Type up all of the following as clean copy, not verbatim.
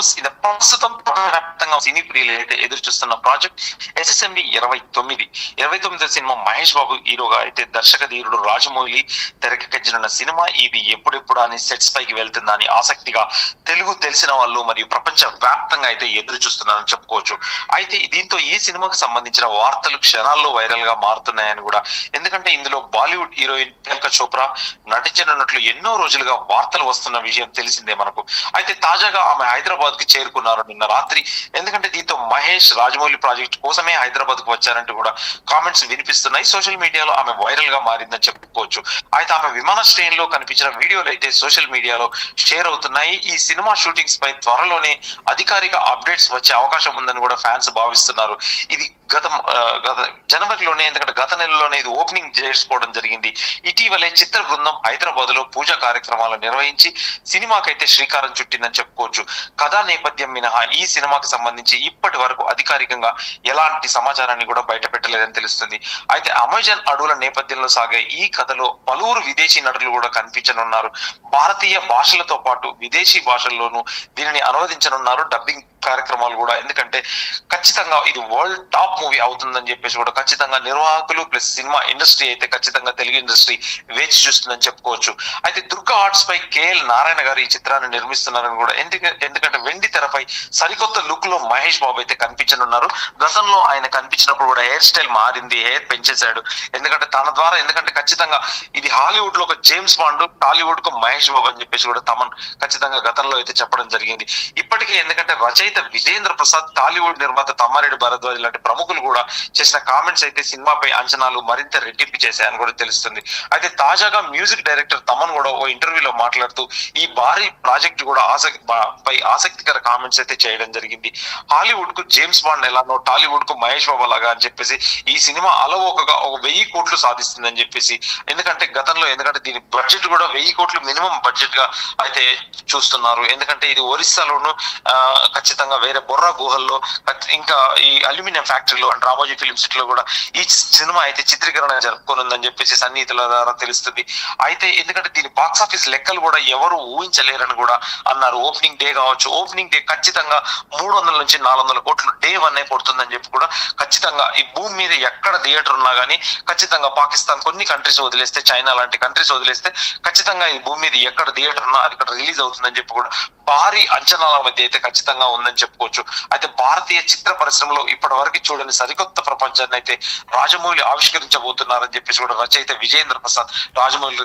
News. ఇది ప్రస్తుతం ప్రపంచవ్యాప్తంగా సినీ ప్రియులు అయితే ఎదురు చూస్తున్న project SSMD 29. 29వ cinema Mahesh Babu హీరోగా అయితే దర్శక ధీరుడు రాజమౌళి తెరకెక్కించిన సినిమా. ఇది ఎప్పుడెప్పుడు అని సెట్స్ పైకి వెళ్తుందా అని ఆసక్తిగా తెలుగు తెలిసిన వాళ్ళు మరియు ప్రపంచ వ్యాప్తంగా అయితే ఎదురు చూస్తున్నారని చెప్పుకోవచ్చు. అయితే దీంతో ఈ సినిమాకి సంబంధించిన వార్తలు క్షణాల్లో వైరల్ గా మారుతున్నాయని కూడా, ఎందుకంటే ఇందులో బాలీవుడ్ హీరోయిన్ ప్రియాంక చోప్రా నటించనున్నట్లు ఎన్నో రోజులుగా వార్తలు వస్తున్న విషయం తెలిసిందే మనకు. అయితే తాజాగా ఆమె హైదరాబాద్ కి చేరుకున్నారు నిన్న రాత్రి. ఎందుకంటే దీంతో మహేష్ రాజమౌళి ప్రాజెక్ట్ కోసమే హైదరాబాద్ కు వచ్చారంటూ కూడా కామెంట్స్ వినిపిస్తున్నాయి. సోషల్ మీడియాలో ఆమె వైరల్ గా మారిందని చెప్పుకోవచ్చు. అయితే ఆమె విమానాశ్రయంలో కనిపించిన వీడియోలు అయితే సోషల్ మీడియాలో షేర్ అవుతున్నాయి. ఈ సినిమా షూటింగ్స్ పై త్వరలోనే అధికారిక అప్డేట్స్ వచ్చే అవకాశం ఉందని కూడా ఫ్యాన్స్ భావిస్తున్నారు. ఇది గత జనవరిలోనే, ఎందుకంటే గత నెలలోనే ఇది ఓపెనింగ్ చేసుకోవడం జరిగింది. ఇటీవలే చిత్ర బృందం హైదరాబాద్ లో పూజా కార్యక్రమాలు నిర్వహించి సినిమాకైతే శ్రీకారం చుట్టిందని చెప్పుకోవచ్చు. కథా నేపథ్యం మినహా ఈ సినిమాకి సంబంధించి ఇప్పటి వరకు అధికారికంగా ఎలాంటి సమాచారాన్ని కూడా బయట పెట్టలేదని తెలుస్తుంది. అయితే అమెజాన్ అడవుల నేపథ్యంలో సాగే ఈ కథలో పలువురు విదేశీ నటులు కూడా కనిపించనున్నారు. భారతీయ భాషలతో పాటు విదేశీ భాషల్లోనూ దీనిని అనువదించనున్నారు డబ్బింగ్ కార్యక్రమాలు కూడా. ఎందుకంటే ఖచ్చితంగా ఇది వరల్డ్ టాప్ మూవీ అవుతుందని చెప్పేసి కూడా ఖచ్చితంగా నిర్వాహకులు ప్లస్ సినిమా ఇండస్ట్రీ అయితే ఖచ్చితంగా తెలుగు ఇండస్ట్రీ వేచి చూస్తుందని చెప్పుకోవచ్చు. అయితే దుర్గా ఆర్ట్స్ పై KL నారాయణ గారు ఈ చిత్రాన్ని నిర్మిస్తున్నారని కూడా, ఎందుకంటే వెండి తెరపై సరికొత్త లుక్ లో మహేష్ బాబు అయితే కనిపించనున్నారు. గతంలో ఆయన కనిపించినప్పుడు కూడా హెయిర్ స్టైల్ మారింది, హెయిర్ పెంచేశాడు. ఎందుకంటే తన ద్వారా, ఎందుకంటే ఖచ్చితంగా ఇది హాలీవుడ్ లో ఒక జేమ్స్ బాండ్, టాలీవుడ్ కు మహేష్ బాబు అని చెప్పేసి కూడా తమన్ ఖచ్చితంగా గతంలో అయితే చెప్పడం జరిగింది. ఇప్పటికే ఎందుకంటే రచయిత విజేంద్ర ప్రసాద్, టాలీవుడ్ నిర్మాత తమ్మారెడ్డి భరద్వాజ్ లాంటి ప్రముఖులు కూడా చేసిన కామెంట్స్ అయితే సినిమాపై అంచనాలు మరింత రెట్టింపు చేశాయని కూడా తెలుస్తుంది. అయితే తాజాగా మ్యూజిక్ డైరెక్టర్ తమన్ కూడా ఓ ఇంటర్వ్యూలో మాట్లాడుతూ ఈ భారీ ప్రాజెక్ట్ కూడా ఆసక్తికర కామెంట్స్ అయితే చేయడం జరిగింది. హాలీవుడ్ కు జేమ్స్ బాండ్ ఎలానో టాలీవుడ్ కు మహేష్ బాబు లాగా అని చెప్పేసి ఈ సినిమా అలవోకగా 1000 కోట్లు సాధిస్తుందని చెప్పేసి, ఎందుకంటే గతంలో, ఎందుకంటే దీని బడ్జెట్ కూడా 1000 కోట్లు మినిమం బడ్జెట్ గా అయితే చూస్తున్నారు. ఎందుకంటే ఇది ఒరిస్సాలోను ఖచ్చితంగా వేరే బొర్రా గుహల్లో, ఇంకా ఈ అల్యూమినియం ఫ్యాక్టరీలో అండ్ రామోజీ ఫిలిం సిటీలో కూడా ఈ సినిమా అయితే చిత్రీకరణ జరుపుకోనుందని చెప్పేసి సన్నిహితుల ద్వారా తెలుస్తుంది. అయితే ఎందుకంటే దీని బాక్స్ ఆఫీస్ లెక్కలు కూడా ఎవరు ఊహించలేరని కూడా అన్నారు. ఓపెనింగ్ డే కావచ్చు, ఓపెనింగ్ డే ఖచ్చితంగా 300 నుంచి 400 కోట్లు డే 1 పడుతుందని చెప్పి కూడా ఖచ్చితంగా ఈ భూమి మీద ఎక్కడ థియేటర్ ఉన్నా కానీ ఖచ్చితంగా పాకిస్తాన్ కొన్ని కంట్రీస్ వదిలేస్తే, చైనా లాంటి కంట్రీస్ వదిలేస్తే ఖచ్చితంగా ఈ భూమి మీద ఎక్కడ థియేటర్ ఉన్నా అది ఇక్కడ రిలీజ్ అవుతుందని చెప్పి కూడా భారీ అంచనాల మధ్య అయితే ఖచ్చితంగా ఉందని చెప్పుకోవచ్చు. అయితే భారతీయ చిత్ర పరిశ్రమలో ఇప్పటి వరకు చూడని సరికొత్త ప్రపంచాన్ని అయితే రాజమౌళి ఆవిష్కరించబోతున్నారని చెప్పేసి కూడా రచయిత విజేంద్ర ప్రసాద్, రాజమౌళి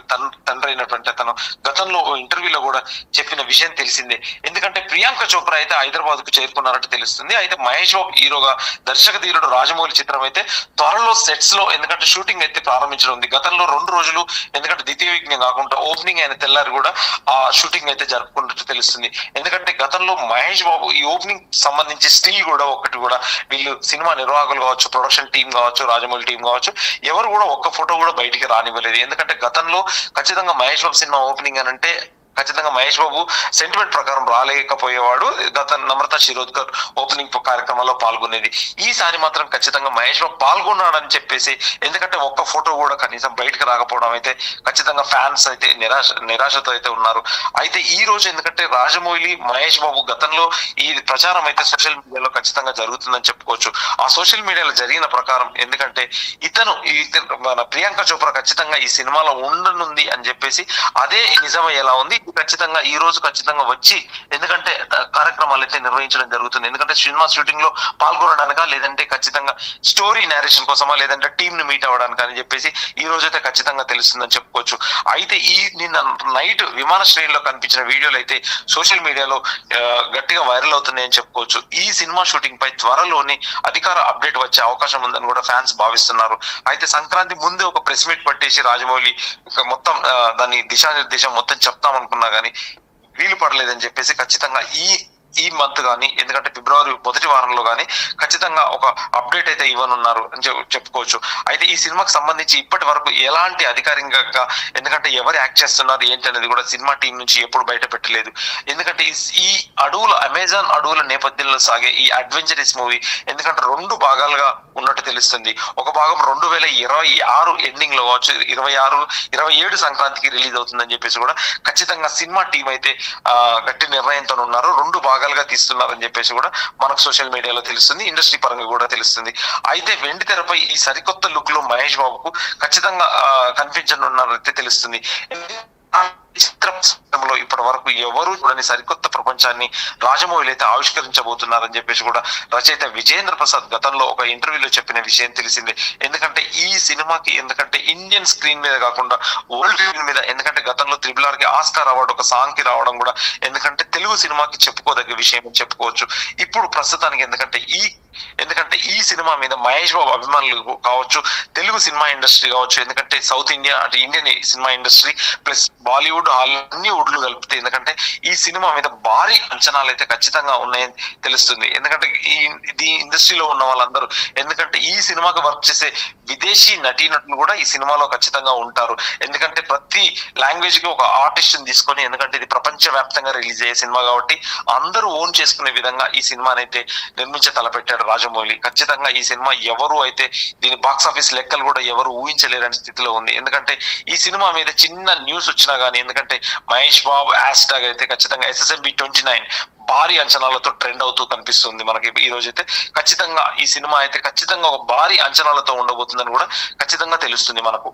తండ్రి అయినటువంటి అతను గతంలో ఇంటర్వ్యూలో కూడా చెప్పిన విషయం తెలిసిందే. ఎందుకంటే ప్రియాంక చోప్రా అయితే హైదరాబాద్ కు చేరుకున్నారంటే తెలుస్తుంది. అయితే మహేష్ బాబు హీరోగా దర్శక ధీరుడు రాజమౌళి చిత్రం అయితే త్వరలో సెట్స్ లో, ఎందుకంటే షూటింగ్ అయితే ప్రారంభించనుంది. గతంలో 2 రోజులు, ఎందుకంటే ద్వితీయ విఘ్నం కాకుండా ఓపెనింగ్ అయిన తెల్లారి కూడా ఆ షూటింగ్ అయితే జరుపుకున్నట్టు తెలుస్తుంది. ఎందుకంటే గతంలో మహేష్ బాబు ఈ ఓపెనింగ్ సంబంధించి స్టిల్ కూడా ఒకటి కూడా వీళ్ళు సినిమా నిర్వాహకులు కావచ్చు, ప్రొడక్షన్ టీం కావచ్చు, రాజమౌళి టీం కావచ్చు, ఎవరు కూడా ఒక్క ఫోటో కూడా బయటికి రానివ్వలేదు. ఎందుకంటే గతంలో ఖచ్చితంగా మహేష్ బాబు సినిమా ఓపెనింగ్ అని అంటే ఖచ్చితంగా మహేష్ బాబు సెంటిమెంట్ ప్రకారం రాలేకపోయేవాడు. గత నమ్రత శిరోద్కర్ ఓపెనింగ్ కార్యక్రమంలో పాల్గొనేది. ఈసారి మాత్రం ఖచ్చితంగా మహేష్ బాబు పాల్గొన్నాడని చెప్పేసి, ఎందుకంటే ఒక్క ఫోటో కూడా కనీసం బయటకు రాకపోవడం అయితే ఖచ్చితంగా ఫ్యాన్స్ అయితే నిరాశతో అయితే ఉన్నారు. అయితే ఈ రోజు ఎందుకంటే రాజమౌళి, మహేష్ బాబు గతంలో ఈ ప్రచారం అయితే సోషల్ మీడియాలో ఖచ్చితంగా జరుగుతుందని చెప్పుకోవచ్చు. ఆ సోషల్ మీడియాలో జరిగిన ప్రకారం, ఎందుకంటే మన ప్రియాంక చోప్రా ఖచ్చితంగా ఈ సినిమాలో ఉండనుంది అని చెప్పేసి అదే నిజమయ్యేలా ఉంది. ఖచ్చితంగా ఈ రోజు ఖచ్చితంగా వచ్చి, ఎందుకంటే కార్యక్రమాలు అయితే నిర్వహించడం జరుగుతుంది. ఎందుకంటే సినిమా షూటింగ్ లో పాల్గొనడానికా, లేదంటే ఖచ్చితంగా స్టోరీ నేరేషన్ కోసమా, లేదంటే టీమ్ ని మీట్ అవ్వడానికి అని చెప్పేసి ఈ రోజు అయితే ఖచ్చితంగా తెలుస్తుందని చెప్పుకోవచ్చు. అయితే నిన్న నైట్ విమానాశ్రయంలో కనిపించిన వీడియోలు అయితే సోషల్ మీడియాలో గట్టిగా వైరల్ అవుతున్నాయని చెప్పుకోవచ్చు. ఈ సినిమా షూటింగ్ పై త్వరలోనే అధికార అప్డేట్ వచ్చే అవకాశం ఉందని కూడా ఫ్యాన్స్ భావిస్తున్నారు. అయితే సంక్రాంతి ముందే ఒక ప్రెస్ మీట్ పట్టేసి రాజమౌళి మొత్తం దాని దిశానిర్దేశం మొత్తం చెప్తామనుకున్నా కానీ వీలు పడలేదని చెప్పేసి ఖచ్చితంగా ఈ మంత్ కానీ, ఎందుకంటే ఫిబ్రవరి మొదటి వారంలో కానీ ఖచ్చితంగా ఒక అప్డేట్ అయితే ఇవ్వనున్నారు అని చెప్పుకోవచ్చు. అయితే ఈ సినిమాకి సంబంధించి ఇప్పటి వరకు ఎలాంటి అధికారికంగా, ఎందుకంటే ఎవరు యాక్ట్ చేస్తున్నారు ఏంటి అనేది కూడా సినిమా టీం నుంచి ఎప్పుడు బయట పెట్టలేదు. ఎందుకంటే ఈ అమేజాన్ అడవుల నేపథ్యంలో సాగే ఈ అడ్వెంచరస్ మూవీ, ఎందుకంటే 2 భాగాలుగా ఉన్నట్టు తెలుస్తుంది. ఒక భాగం 2026 ఎండింగ్ లో కావచ్చు, 27 సంక్రాంతికి రిలీజ్ అవుతుందని చెప్పేసి కూడా ఖచ్చితంగా సినిమా టీం అయితే గట్టి నిర్ణయంతో ఉన్నారు. 2 భాగాలుగా తీస్తున్నారని చెప్పేసి కూడా మనకు సోషల్ మీడియాలో తెలుస్తుంది, ఇండస్ట్రీ పరంగా కూడా తెలుస్తుంది. అయితే వెండి తెరపై ఈ సరికొత్త లుక్ లో మహేష్ బాబుకు ఖచ్చితంగా కనిపించనున్నారైతే తెలుస్తుంది. చిత్రంలో ఇప్పటి వరకు ఎవరు చూడని సరికొత్త ప్రపంచాన్ని రాజమౌళి అయితే ఆవిష్కరించబోతున్నారని చెప్పేసి కూడా రచయిత విజేంద్ర ప్రసాద్ గతంలో ఒక ఇంటర్వ్యూలో చెప్పిన విషయం తెలిసిందే. ఎందుకంటే ఈ సినిమాకి ఇండియన్ స్క్రీన్ మీద కాకుండా వరల్డ్ స్క్రీన్ మీద, ఎందుకంటే గతంలో త్రిబుల్ ఆర్ కి ఆస్కార్ అవార్డు ఒక సాంగ్ కి రావడం కూడా ఎందుకంటే తెలుగు సినిమాకి చెప్పుకోదగ్గ విషయం అని చెప్పుకోవచ్చు. ఇప్పుడు ప్రస్తుతానికి ఎందుకంటే ఈ సినిమా మీద మహేష్ బాబు అభిమానులు కావచ్చు, తెలుగు సినిమా ఇండస్ట్రీ కావచ్చు, ఎందుకంటే సౌత్ ఇండియా అంటే Indian cinema industry plus Bollywood అన్ని వుడ్లు కలిపితే ఎందుకంటే ఈ సినిమా మీద భారీ అంచనాలు అయితే ఖచ్చితంగా ఉన్నాయని తెలుస్తుంది. ఎందుకంటే ఈ ఇండస్ట్రీలో ఉన్న వాళ్ళందరూ, ఎందుకంటే ఈ సినిమాకి వర్క్ చేసే విదేశీ నటీనటులు కూడా ఈ సినిమాలో ఖచ్చితంగా ఉంటారు. ఎందుకంటే ప్రతి లాంగ్వేజ్ కి ఒక ఆర్టిస్ట్ ని తీసుకొని, ఎందుకంటే ఇది ప్రపంచ వ్యాప్తంగా రిలీజ్ అయ్యే సినిమా కాబట్టి అందరూ ఓన్ చేసుకునే విధంగా ఈ సినిమాని అయితే నిర్మించే తలపెట్టాడు రాజమౌళి. ఖచ్చితంగా ఈ సినిమా ఎవరు అయితే దీని బాక్స్ ఆఫీస్ లెక్కలు కూడా ఎవరు ఊహించలేరని స్థితిలో ఉంది. ఎందుకంటే ఈ సినిమా మీద చిన్న న్యూస్ వచ్చినా గానీ, ఎందుకంటే మహేష్ బాబు హ్యాష్ ట్యాగ్ అయితే ఖచ్చితంగా SSMB 29 భారీ అంచనాలతో ట్రెండ్ అవుతూ కనిపిస్తుంది మనకి ఈ రోజైతే. ఖచ్చితంగా ఈ సినిమా అయితే ఖచ్చితంగా ఒక భారీ అంచనాలతో ఉండబోతుందని కూడా ఖచ్చితంగా తెలుస్తుంది మనకు.